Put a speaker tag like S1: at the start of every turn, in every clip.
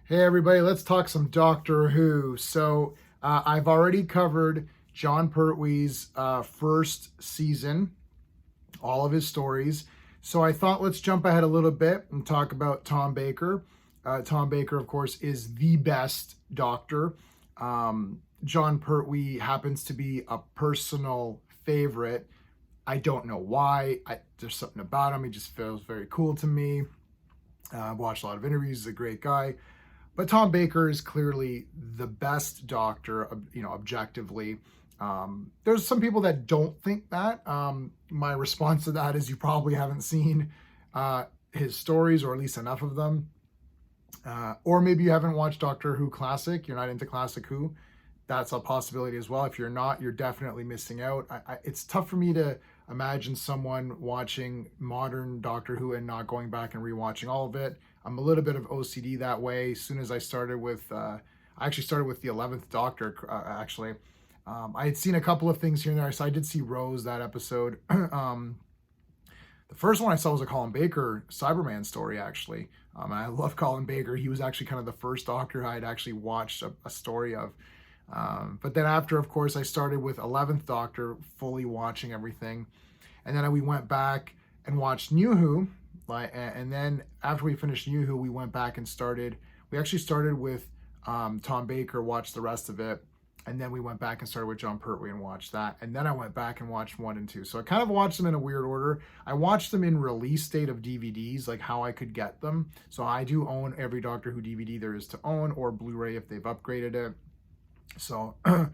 S1: Hey everybody, let's talk some Doctor Who. I've already covered John Pertwee's first season, all of his stories. So I thought let's jump ahead a little bit and talk about Tom Baker. Tom Baker, of course, is the best Doctor. John Pertwee happens to be a personal favorite. I don't know why. There's something about him. He just feels very cool to me. I've watched a lot of interviews. He's a great guy. But Tom Baker is clearly the best Doctor, objectively. There's some people that don't think that. My response to that is you probably haven't seen his stories, or at least enough of them. Or maybe you haven't watched Doctor Who Classic. You're not into Classic Who. That's a possibility as well. If you're not, you're definitely missing out. It's tough for me to imagine someone watching modern Doctor Who and not going back and rewatching all of it. I'm a little bit of OCD that way. As soon as I started with, I actually started with the 11th Doctor, actually. I had seen a couple of things here and there. So I did see Rose, that episode. The first one I saw was a Colin Baker Cyberman story, actually. I love Colin Baker. He was actually kind of the first Doctor I had actually watched a story of. But then after, of course, I started with 11th Doctor, fully watching everything. And then we went back and watched New Who. And then after we finished New Who, we went back and we actually started with Tom Baker, watched the rest of it. And then we went back and started with John Pertwee and watched that. And then I went back and watched 1 and 2. So I kind of watched them in a weird order. I watched them in release date of DVDs, like how I could get them. So I do own every Doctor Who DVD there is to own, or Blu-ray if they've upgraded it. So I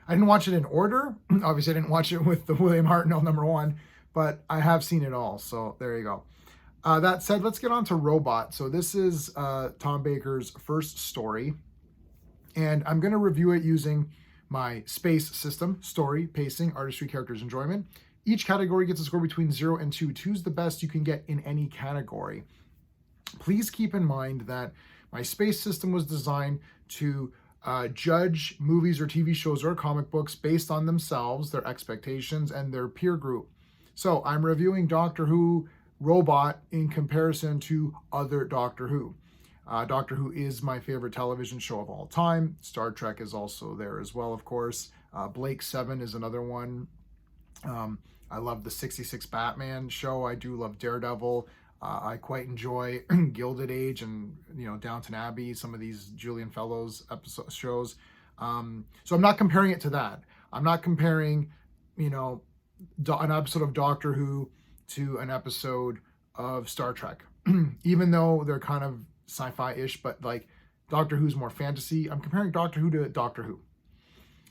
S1: didn't watch it in order. Obviously, I didn't watch it with the William Hartnell #1, but I have seen it all. So there you go. That said, let's get on to Robot. So this is Tom Baker's first story, and I'm going to review it using my space system: story, pacing, artistry, characters, enjoyment. Each category gets a score between 0 and 2. 2 is the best you can get in any category. Please keep in mind that my space system was designed to judge movies or TV shows or comic books based on themselves, their expectations, and their peer group. So I'm reviewing Doctor Who Robot in comparison to other Doctor Who. Doctor Who is my favorite television show of all time. Star Trek is also there as well, of course. Blake 7 is another one. I love the 66 Batman show. I do love Daredevil. I quite enjoy Gilded Age and Downton Abbey, some of these Julian Fellows shows. So I'm not comparing it to that. I'm not comparing, an episode of Doctor Who to an episode of Star Trek, even though they're kind of sci-fi-ish, but like Doctor Who's more fantasy. I'm comparing Doctor Who to Doctor Who.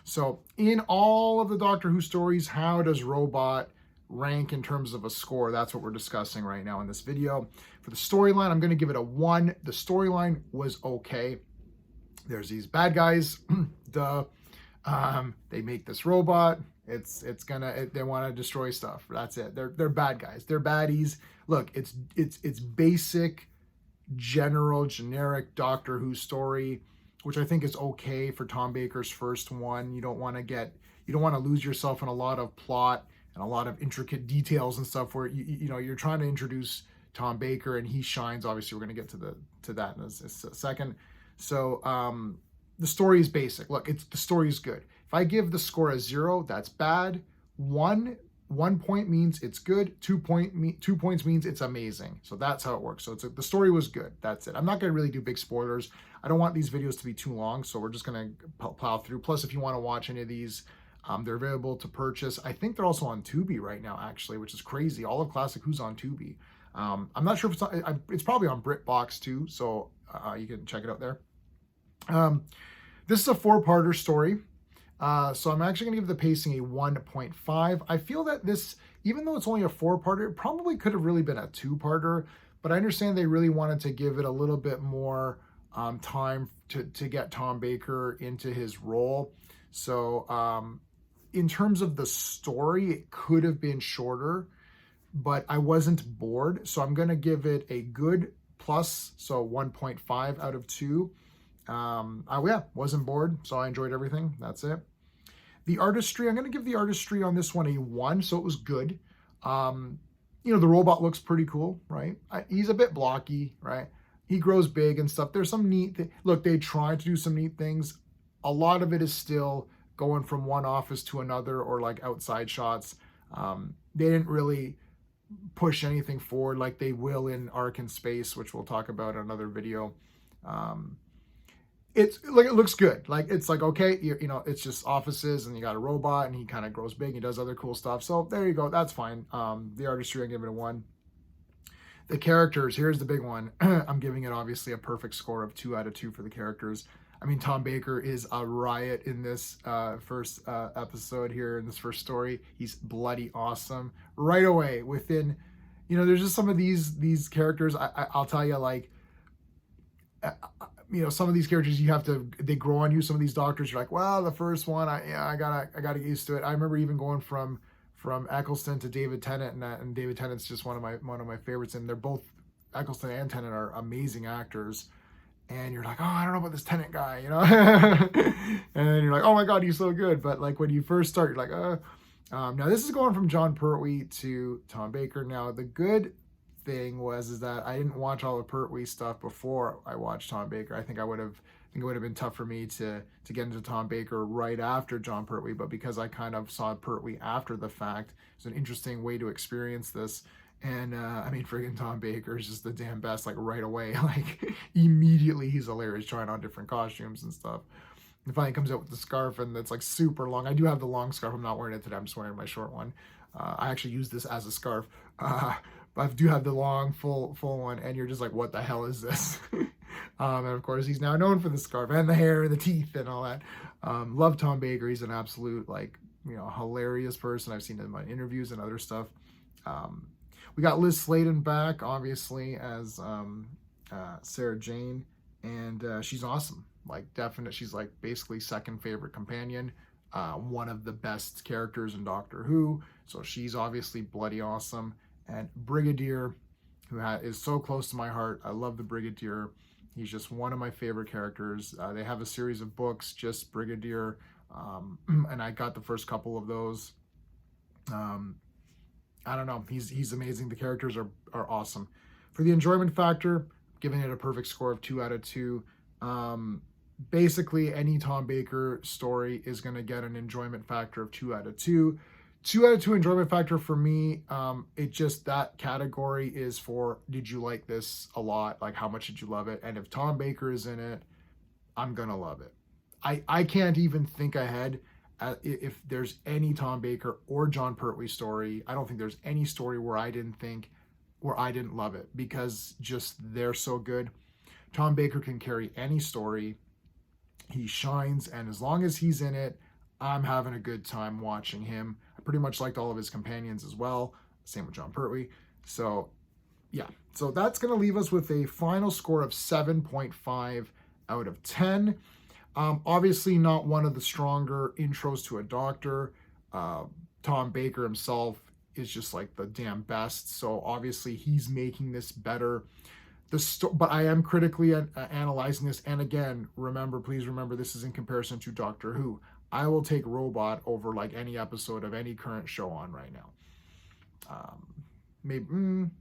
S1: So in all of the Doctor Who stories, how does Robot rank in terms of a score? That's what we're discussing right now in this video. For the storyline, I'm going to give it a 1. The storyline was okay. There's these bad guys. Duh. They make this robot. They want to destroy stuff. That's it. They're bad guys. They're baddies. Look, it's basic, generic Doctor Who story, which I think is okay for Tom Baker's first one. You don't want to lose yourself in a lot of plot and a lot of intricate details and stuff where you're trying to introduce Tom Baker and he shines. Obviously, we're going to get to that in a second. So the story is basic. Look, the story is good. If I give the score a 0, that's bad. 1 point means it's good. 2 points means it's amazing. So that's how it works. So the story was good. That's it. I'm not going to really do big spoilers. I don't want these videos to be too long, so we're just going to plow through. Plus, if you want to watch any of these, they're available to purchase. I think they're also on Tubi right now, actually, which is crazy. All of Classic Who's on Tubi. I'm not sure if it's probably on BritBox too, so you can check it out there. This is a 4-parter story. So I'm actually going to give the pacing a 1.5. I feel that this, even though it's only a 4-parter, it probably could have really been a 2-parter, but I understand they really wanted to give it a little bit more time to get Tom Baker into his role. So in terms of the story, it could have been shorter, but I wasn't bored. So I'm going to give it a good plus, so 1.5 out of 2. Wasn't bored, so I enjoyed everything. That's it. The artistry, I'm going to give the artistry on this one a 1, so it was good. The robot looks pretty cool, right? He's a bit blocky, right? he grows big and stuff. There's some neat look, they try to do some neat things. A lot of it is still going from one office to another, or like outside shots. They didn't really push anything forward like they will in Ark in Space, which we'll talk about in another video. It's like, it looks good. Like, it's like, okay, you know, it's just offices and you got a robot and he kind of grows big. He does other cool stuff. So there you go. That's fine. The artistry, I give it a 1. The characters, here's the big one. I'm giving it obviously a perfect score of 2 out of 2 for the characters. I mean, Tom Baker is a riot in this first episode here, in this first story. He's bloody awesome right away. Within, you know, there's just some of these characters. I'll tell you, like, you know, some of these characters they grow on you. Some of these doctors, you're like, well, the first one, I gotta get used to it. I remember even going from Eccleston to David Tennant, and David Tennant's just one of my favorites. And they're both, Eccleston and Tennant are amazing actors. And you're like, oh, I don't know about this Tennant guy, you know? And then you're like, oh my God, he's so good. But like when you first start, you're like, now this is going from Jon Pertwee to Tom Baker. Now the good thing is that I didn't watch all the Pertwee stuff before I watched Tom Baker. I think it would have been tough for me to get into Tom Baker right after Jon Pertwee, but because I kind of saw Pertwee after the fact, it's an interesting way to experience this. And I mean, friggin' Tom Baker is just the damn best, like right away. Like immediately he's hilarious, trying on different costumes and stuff. And finally comes out with the scarf, and it's like super long. I do have the long scarf. I'm not wearing it today. I'm just wearing my short one. I actually use this as a scarf. But I do have the long, full one, and you're just like, what the hell is this? And of course, he's now known for the scarf and the hair and the teeth and all that. Love Tom Baker. He's an absolute, like, you know, hilarious person. I've seen him in interviews and other stuff. We got Liz Sladen back, obviously, as Sarah Jane, and she's awesome. Like, she's like basically second favorite companion, one of the best characters in Doctor Who. So she's obviously bloody awesome. And Brigadier, who is so close to my heart. I love the Brigadier. He's just one of my favorite characters. They have a series of books, just Brigadier, and I got the first couple of those. I don't know. He's amazing. The characters are awesome. For the enjoyment factor, giving it a perfect score of 2 out of 2. Basically, any Tom Baker story is going to get an enjoyment factor of 2 out of 2. 2 out of 2 enjoyment factor for me. It just, that category is for, did you like this a lot? Like, how much did you love it? And if Tom Baker is in it, I'm going to love it. I can't even think ahead. If there's any Tom Baker or Jon Pertwee story, I don't think there's any story where I didn't love it, because just they're so good. Tom Baker can carry any story. He shines, and as long as he's in it, I'm having a good time watching him. I pretty much liked all of his companions as well. Same with Jon Pertwee. So yeah, so that's going to leave us with a final score of 7.5 out of 10. Obviously not one of the stronger intros to a Doctor. Tom Baker himself is just like the damn best. So obviously he's making this better. But I am critically analyzing this. And again, please remember, this is in comparison to Doctor Who. I will take Robot over like any episode of any current show on right now.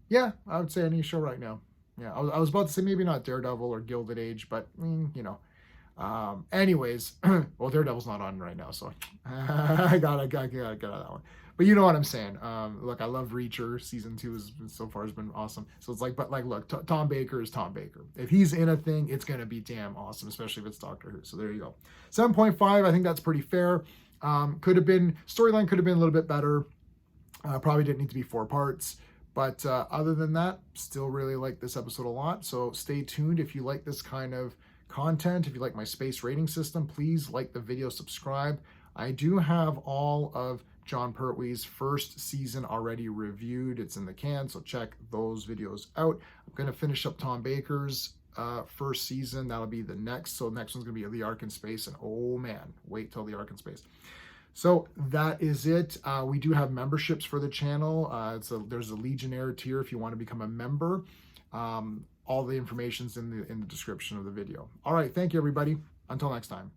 S1: Yeah, I would say any show right now. Yeah, I was about to say maybe not Daredevil or Gilded Age, but you know. Anyways, well, Daredevil's not on right now, so I gotta get out of that one. But you know what I'm saying. Look, I love Reacher. Season 2 so far has been awesome. So it's like, but like, look, Tom Baker is Tom Baker. If he's in a thing, it's gonna be damn awesome, especially if it's Doctor Who. So there you go. 7.5. I think that's pretty fair. Storyline could have been a little bit better. Probably didn't need to be 4 parts. But other than that, still really like this episode a lot. So stay tuned if you like this kind of content. If you like my space rating system, please like the video, subscribe. I do have all of Jon Pertwee's first season already reviewed. It's in the can, so check those videos out. I'm going to finish up Tom Baker's first season. That'll be the next. So next one's going to be The Ark in Space, and oh man, wait till The Ark in Space. So that is it. We do have memberships for the channel. There's a Legionnaire tier if you want to become a member. All the information's in the description of the video. All right, thank you, everybody. Until next time.